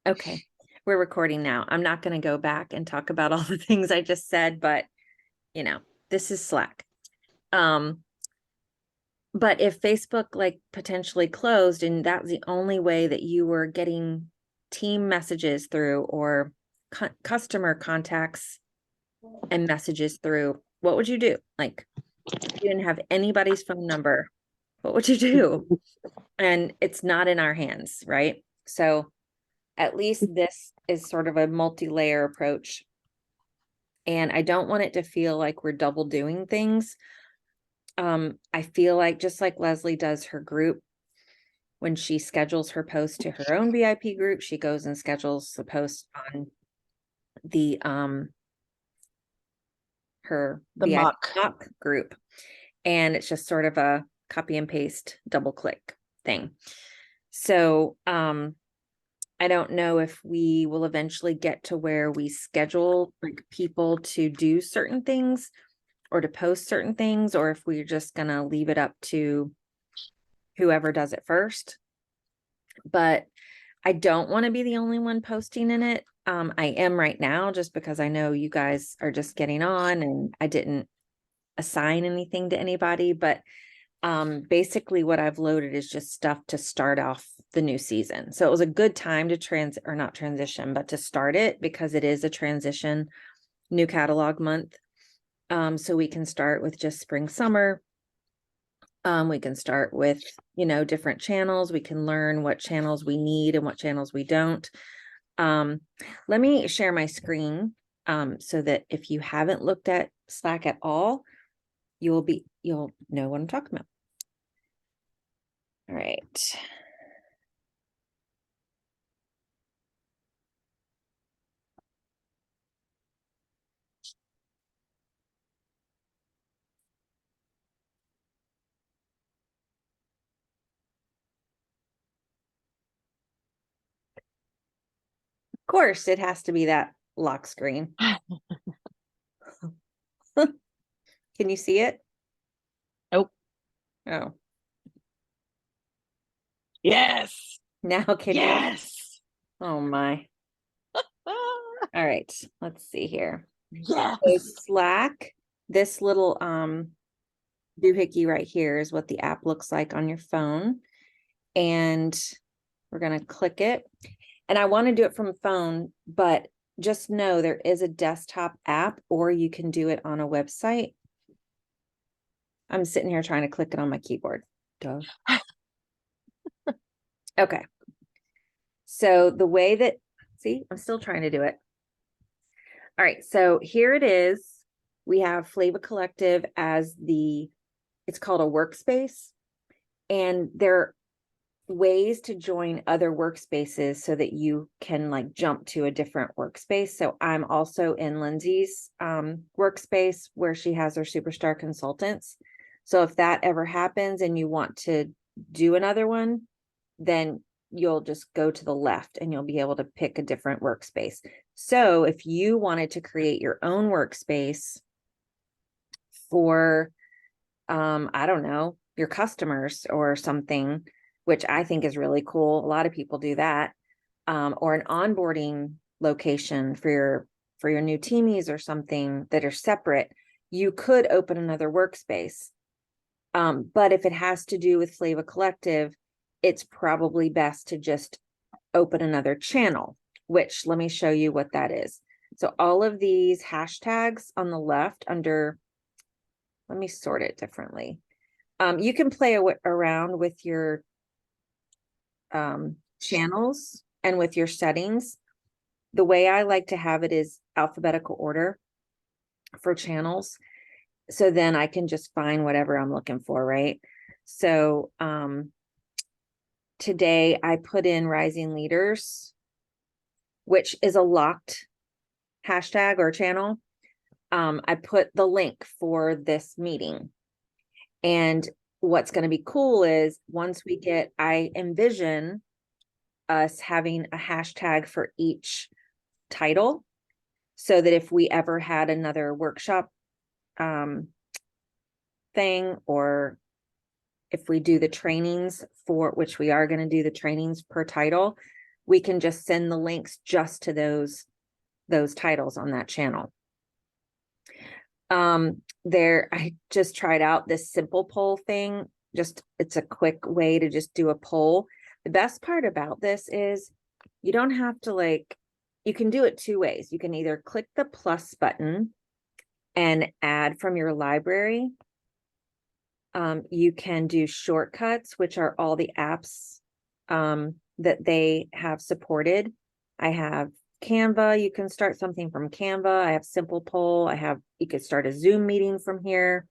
Okay, we're recording now. I'm not going to go back and talk about all the things I just said, but this is Slack. But if Facebook like potentially closed and that was the only way that you were getting team messages through or customer contacts and messages through, what would you do? Like, if you didn't have anybody's phone number, what would you do? And it's not in our hands, right? So at least this is sort of a multi-layer approach. And I don't want it to feel like we're double doing things. I feel like just like Leslie does her group, when she schedules her post to her own VIP group, she goes and schedules the post on the her The VIP mock group. And it's just sort of a copy and paste, double click thing. So I don't know if we will eventually get to where we schedule like people to do certain things or to post certain things, or if we're just going to leave it up to whoever does it first. But I don't want to be the only one posting in it. I am right now just because I know you guys are just getting on and I didn't assign anything to anybody, but basically what I've loaded is just stuff to start off the new season. So it was a good time to not transition, but to start it because it is a transition new catalog month. So we can start with just spring, summer. We can start with, different channels. We can learn what channels we need and what channels we don't. Let me share my screen so that if you haven't looked at Slack at all, you'll know what I'm talking about. All right. Of course, it has to be that lock screen. Can you see it? Nope. Oh. Yes. Now can Yes. you? Oh my. All right. Let's see here. Yes. So Slack, this little doohickey right here is what the app looks like on your phone. And we're going to click it. And I want to do it from a phone, but just know there is a desktop app or you can do it on a website. I'm sitting here trying to click it on my keyboard. Duh. Okay. So the way that, see, I'm still trying to do it. All right. So here it is. We have Flava Collective as it's called a workspace. And there are ways to join other workspaces so that you can like jump to a different workspace. So I'm also in Lindsay's workspace where she has her superstar consultants. So if that ever happens and you want to do another one, then you'll just go to the left and you'll be able to pick a different workspace. So if you wanted to create your own workspace for, I don't know, your customers or something, which I think is really cool. A lot of people do that. Or an onboarding location for your new teamies or something that are separate, you could open another workspace. But if it has to do with Flava Collective, it's probably best to just open another channel, which let me show you what that is. So all of these hashtags on the left under, let me sort it differently. You can play around with your channels and with your settings. The way I like to have it is alphabetical order for channels. So then I can just find whatever I'm looking for, right? So today I put in Rising Leaders, which is a locked hashtag or channel. I put the link for this meeting. And what's going to be cool is once I envision us having a hashtag for each title so that if we ever had another workshop thing or if we do the trainings for which we are going to do the trainings per title, we can just send the links just to those titles on that channel. I just tried out this simple poll thing. It's a quick way to just do a poll. The best part about this is you don't have to you can do it two ways. You can either click the plus button and add from your library. You can do shortcuts, which are all the apps that they have supported. I have Canva. You can start something from Canva. I have Simple Poll. You could start a Zoom meeting from here.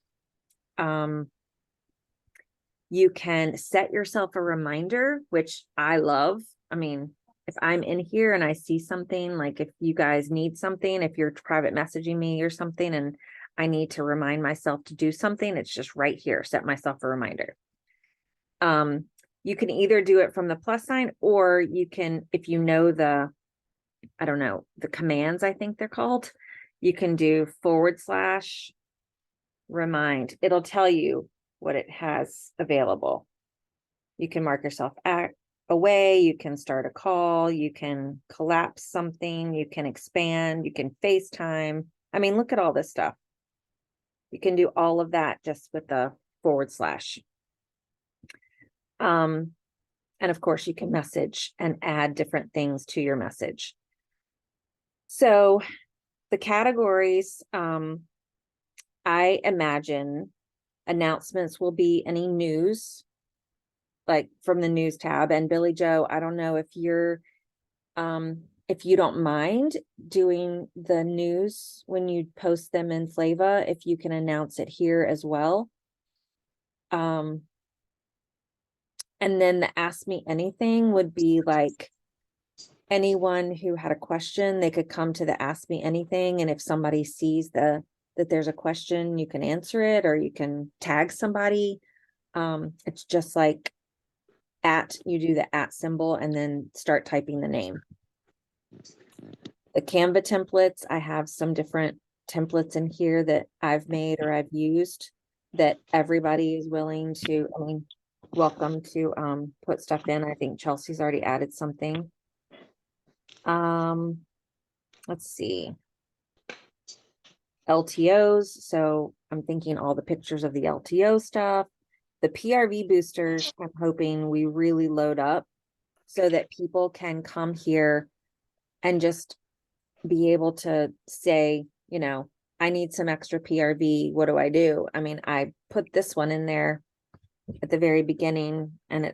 You can set yourself a reminder, which I love. I mean, if I'm in here and I see something, like if you guys need something, if you're private messaging me or something and I need to remind myself to do something, it's just right here, set myself a reminder. You can either do it from the plus sign, or you can, if you know the commands, I think they're called, you can do / remind. It'll tell you what it has available. You can mark yourself away, you can start a call, you can collapse something, you can expand, you can FaceTime. I mean, look at all this stuff. You can do all of that just with the / and of course you can message and add different things to your message. So the categories, I imagine announcements will be any news, like from the news tab. And Billy Joe, I don't know if if you don't mind doing the news when you post them in Flava, if you can announce it here as well. And then the Ask Me Anything would be like anyone who had a question, they could come to the Ask Me Anything. And if somebody sees that there's a question, you can answer it, or you can tag somebody. It's just like you do the @ symbol and then start typing the name. The Canva templates, I have some different templates in here that I've made or I've used that everybody is welcome to put stuff in. I think Chelsea's already added something. Let's see. LTOs. So I'm thinking all the pictures of the LTO stuff. The PRV boosters, I'm hoping we really load up so that people can come here and just be able to say, I need some extra PRV. What do I do? I mean, I put this one in there at the very beginning, and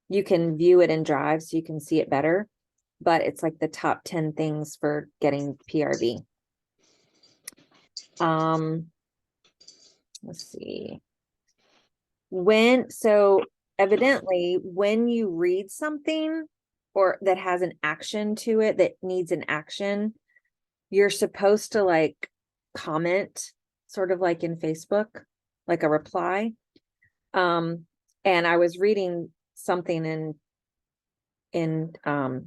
you can view it in Drive so you can see it better, but it's like the top 10 things for getting PRV. Let's see. Evidently, when you read something or that has an action to it, that needs an action, you're supposed to comment, sort of like in Facebook, like a reply. And I was reading something in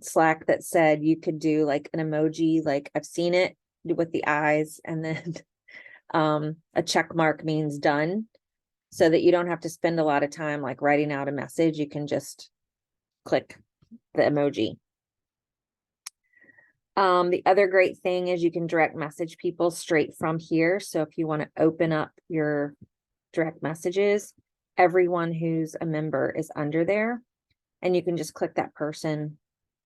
Slack that said you could do like an emoji, like I've seen it with the eyes, and then a check mark means done, so that you don't have to spend a lot of time writing out a message. You can just click the emoji. The other great thing is you can direct message people straight from here. So if you want to open up your direct messages, everyone who's a member is under there, and you can just click that person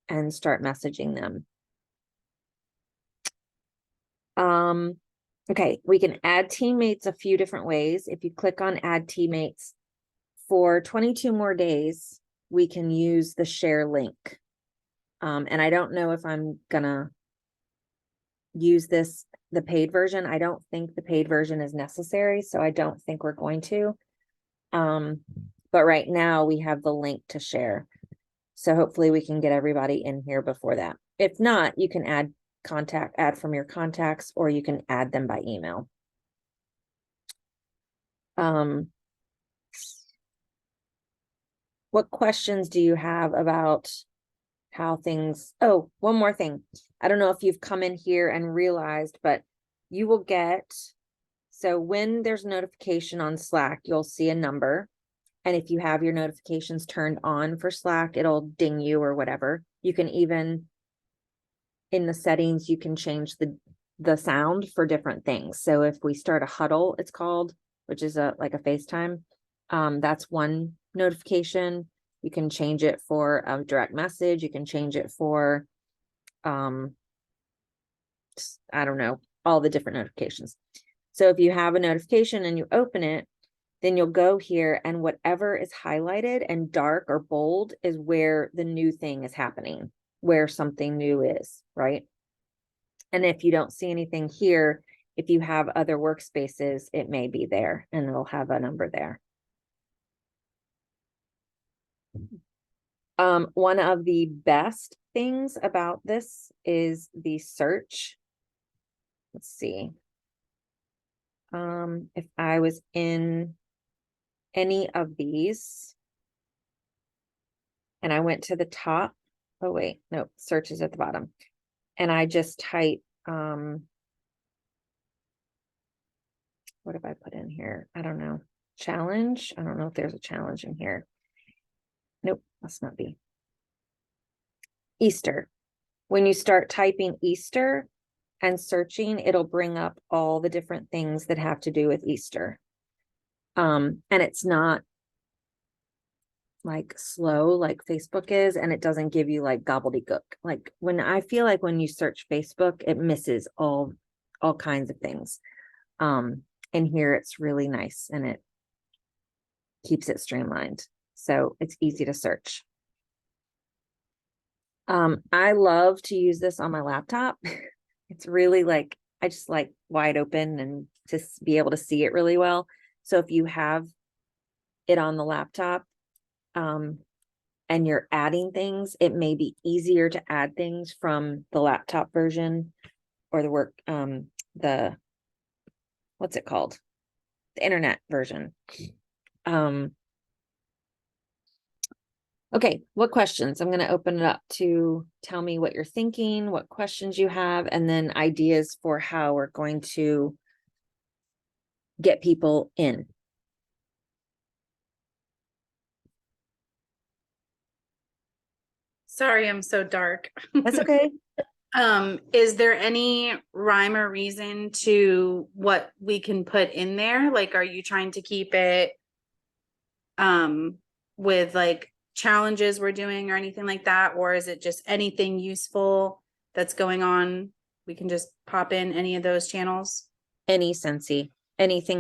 and start messaging them. Okay, we can add teammates a few different ways. If you click on add teammates, for 22 more days, we can use the share link. And I don't know if I'm gonna use the paid version. I don't think the paid version is necessary, so I don't think we're going to. But right now we have the link to share. So hopefully we can get everybody in here before that. If not, you can add from your contacts, or you can add them by email. What questions do you have about how things? Oh, one more thing. I don't know if you've come in here and realized, but you will get, so when there's a notification on Slack, you'll see a number, And if you have your notifications turned on for Slack, it'll ding you or whatever. You can even, in the settings, you can change the sound for different things. So if we start a huddle, it's called, which is like a FaceTime, that's one notification. You can change it for a direct message. You can change it for, I don't know, all the different notifications. So if you have a notification and you open it, then you'll go here, and whatever is highlighted and dark or bold is where the new thing is happening, where something new is, right? And if you don't see anything here, if you have other workspaces, it may be there and it'll have a number there. One of the best things about this is the search. Let's see. If I was in any of these and I went to the top, oh wait, no, search is at the bottom. And I just type, what have I put in here? I don't know. Challenge. I don't know if there's a challenge in here. Nope, must not be. Easter. When you start typing Easter and searching, it'll bring up all the different things that have to do with Easter. And it's not like slow like Facebook is, and it doesn't give you like gobbledygook. Like when I feel like when you search Facebook, it misses all kinds of things. And here it's really nice and it keeps it streamlined. So it's easy to search. I love to use this on my laptop. It's really like, I just like wide open and to be able to see it really well. So if you have it on the laptop, and you're adding things, it may be easier to add things from the laptop version or the what's it called? The internet version. Okay, what questions? I'm going to open it up to tell me what you're thinking, what questions you have, and then ideas for how we're going to get people in. Sorry, I'm so dark. That's okay. Is there any rhyme or reason to what we can put in there? Like, are you trying to keep it with like challenges we're doing or anything like that? Or is it just anything useful that's going on? We can just pop in any of those channels. Anything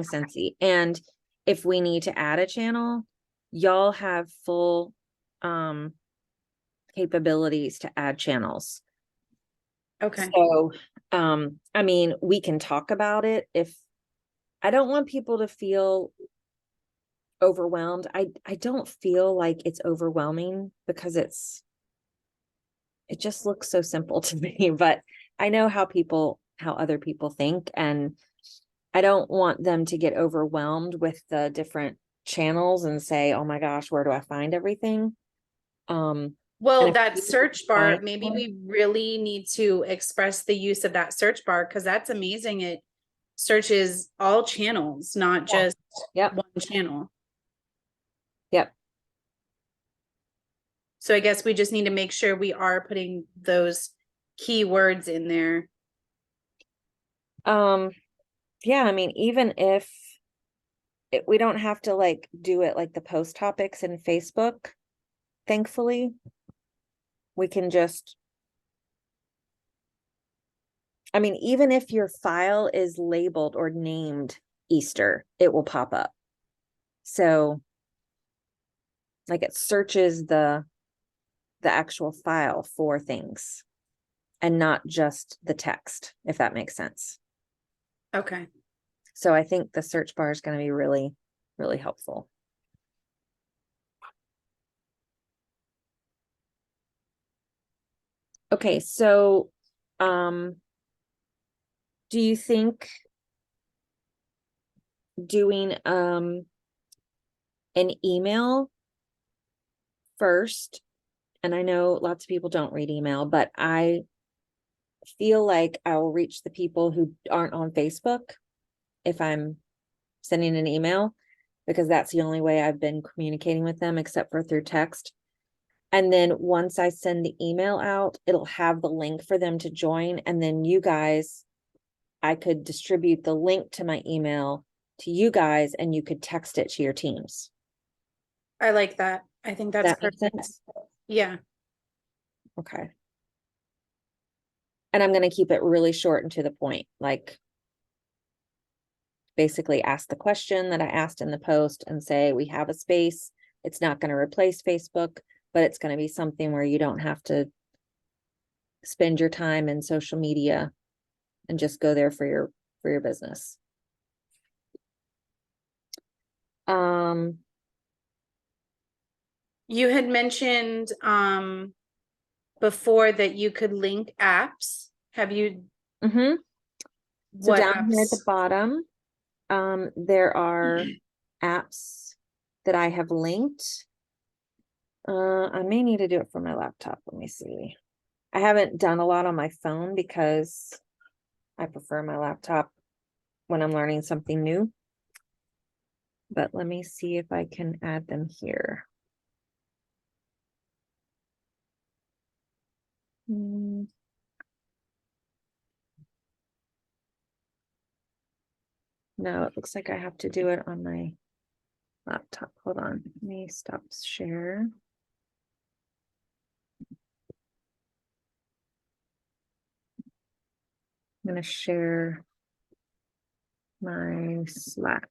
Scentsy. And if we need to add a channel, y'all have full capabilities to add channels. Okay. So I mean, we can talk about it. If I don't want people to feel overwhelmed, I don't feel like it's overwhelming because it just looks so simple to me, but I know how other people think, and I don't want them to get overwhelmed with the different channels and say, oh my gosh, where do I find everything? Well, that search bar, maybe we really need to express the use of that search bar, because that's amazing. It searches all channels, not just one channel. Yep. So I guess we just need to make sure we are putting those keywords in there. Yeah, I mean, even if we don't have to like do it like the post topics in Facebook, thankfully, we can just, I mean, even if your file is labeled or named Easter, it will pop up. So like it searches the actual file for things and not just the text, if that makes sense. Okay. So I think the search bar is going to be really, really helpful. Okay, so do you think doing an email first, and I know lots of people don't read email, but I feel like I will reach the people who aren't on Facebook if I'm sending an email. because that's the only way I've been communicating with them except for through text. And then once I send the email out, it'll have the link for them to join. And then you guys, I could distribute the link to my email to you guys and you could text it to your teams. I like that. I think that's That makes perfect. sense? Yeah. Okay. And I'm going to keep it really short and to the point, like basically ask the question that I asked in the post and say, we have a space. It's not going to replace Facebook, but it's going to be something where you don't have to spend your time in social media and just go there for your business. You had mentioned before that you could link apps. Have you So what down here at the apps? bottom, there are apps that I have linked. I may need to do it for my laptop. Let me see. I haven't done a lot on my phone because I prefer my laptop when I'm learning something new. But let me see if I can add them here. No, it looks like I have to do it on my laptop. Hold on. Let me stop share. I'm going to share my Slack.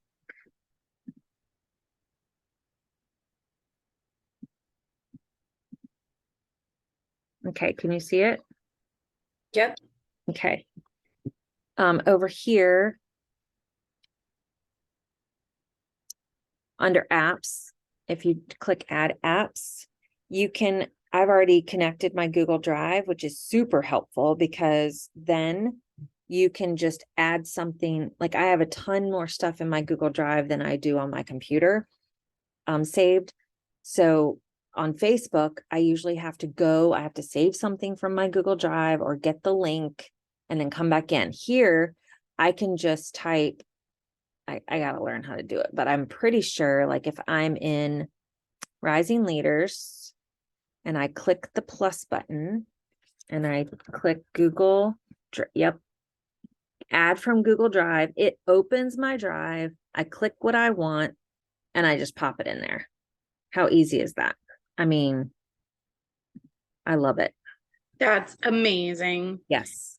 Okay, can you see it? Yep. Okay. Over here under apps, if you click add apps, you can, I've already connected my Google Drive, which is super helpful because then you can just add something. Like I have a ton more stuff in my Google Drive than I do on my computer saved. So on Facebook, I usually have to I have to save something from my Google Drive or get the link and then come back in. Here, I can just type, I got to learn how to do it, but I'm pretty sure like if I'm in Rising Leaders and I click the plus button and I click Google, yep, add from Google Drive, it opens my drive. I click what I want and I just pop it in there. How easy is that? I mean, I love it. That's amazing. Yes.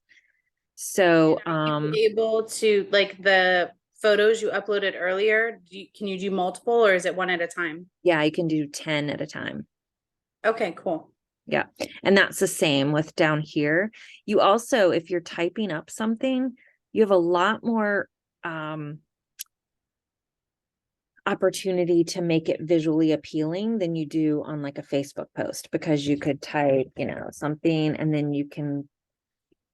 So, Are you able to, like, the photos you uploaded earlier, can you do multiple or is it one at a time? yeah, you can do 10 at a time. Okay, cool. Yeah. And that's the same with down here. You also, if you're typing up something, you have a lot more opportunity to make it visually appealing than you do on like a Facebook post, because you could type, something and then you can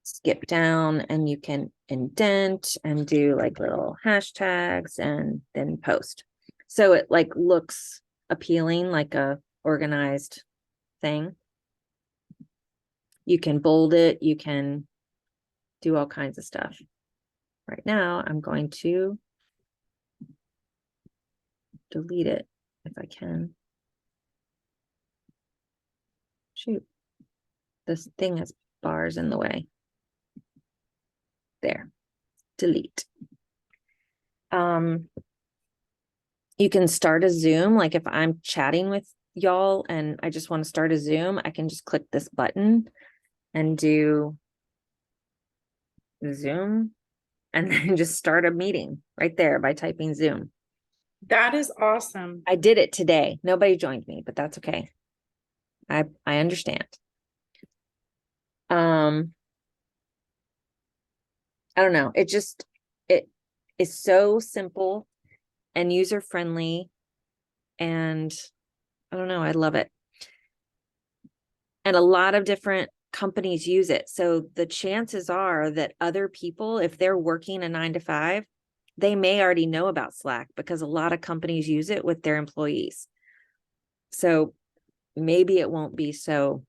skip down and you can indent and do like little hashtags and then post. So it like looks appealing, like a organized thing. You can bold it, you can do all kinds of stuff. Right now, I'm going to delete it if I can. Shoot, this thing has bars in the way. There, delete. You can start a Zoom. Like if I'm chatting with y'all and I just want to start a Zoom, I can just click this button and do Zoom and then just start a meeting right there by typing Zoom. That is awesome. I did it today. Nobody joined me, but that's okay. I understand. I don't know. It is so simple and user friendly, and I don't know. I love it. And a lot of different companies use it. So the chances are that other people, if they're working a 9 to 5, they may already know about Slack because a lot of companies use it with their employees. So maybe it won't be so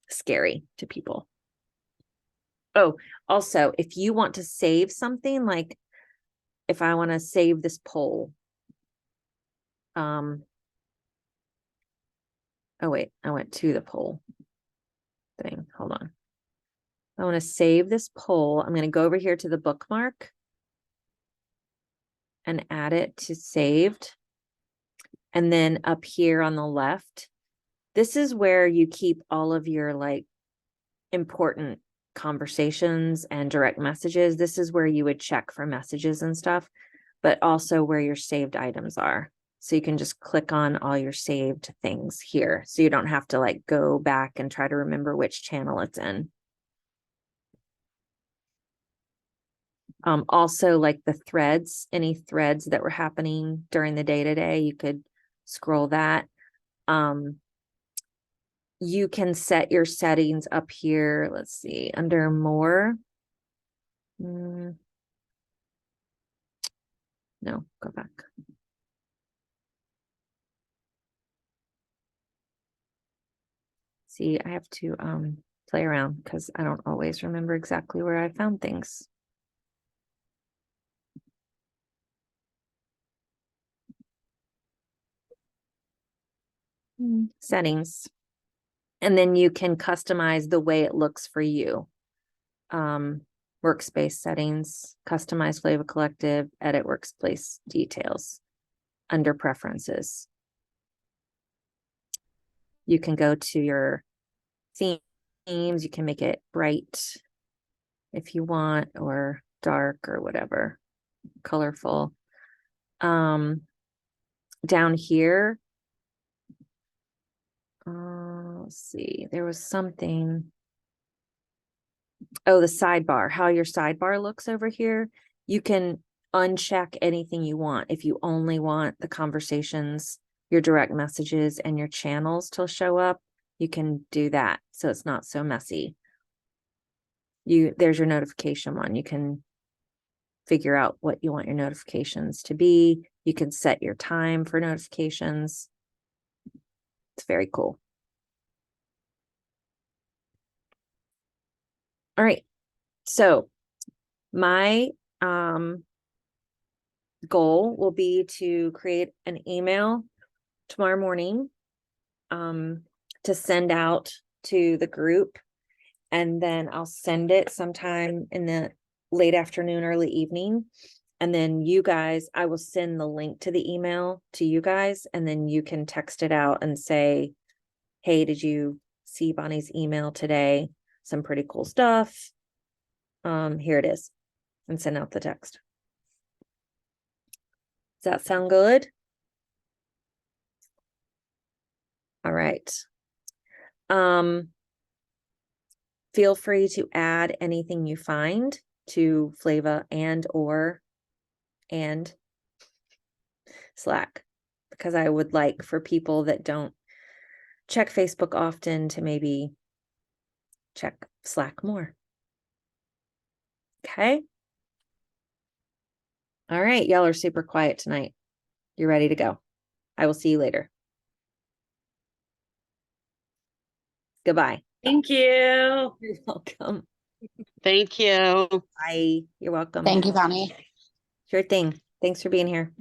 scary to people. Oh, also, if you want to save something, like if I want to save this poll. Oh wait, I went to the poll thing. Hold on. I want to save this poll. I'm going to go over here to the bookmark and add it to saved. And then up here on the left, this is where you keep all of your like important conversations and direct messages. This is where you would check for messages and stuff, but also where your saved items are. So you can just click on all your saved things here. So you don't have to like go back and try to remember which channel it's in. Also like the threads, any threads that were happening during the day today, you could scroll that. You can set your settings up here. Let's see, under more. No, go back. See, I have to play around because I don't always remember exactly where I found things. Settings. And then you can customize the way it looks for you. Workspace settings, customize Flava Collective, edit workspace details under preferences. You can go to your themes. You can make it bright if you want, or dark, or whatever, colorful. Down here, let's see, there was something. Oh, the sidebar, how your sidebar looks over here. You can uncheck anything you want. If you only want the conversations, your direct messages, and your channels to show up, you can do that. So it's not so messy. There's your notification one. You can figure out what you want your notifications to be. You can set your time for notifications. It's very cool. All right. So my goal will be to create an email tomorrow morning to send out to the group, and then I'll send it sometime in the late afternoon, early evening. And then you guys, I will send the link to the email to you guys, and then you can text it out and say, hey, did you see Bonnie's email today? Some pretty cool stuff. Here it is, and send out the text. Does that sound good? All right. Feel free to add anything you find to Flava and Slack, because I would like for people that don't check Facebook often to maybe check Slack more. Okay. All right. Y'all are super quiet tonight. You're ready to go. I will see you later. Goodbye. Thank you. You're welcome. Thank you. Bye. You're welcome. Thank you, Bonnie. Sure thing. Thanks for being here.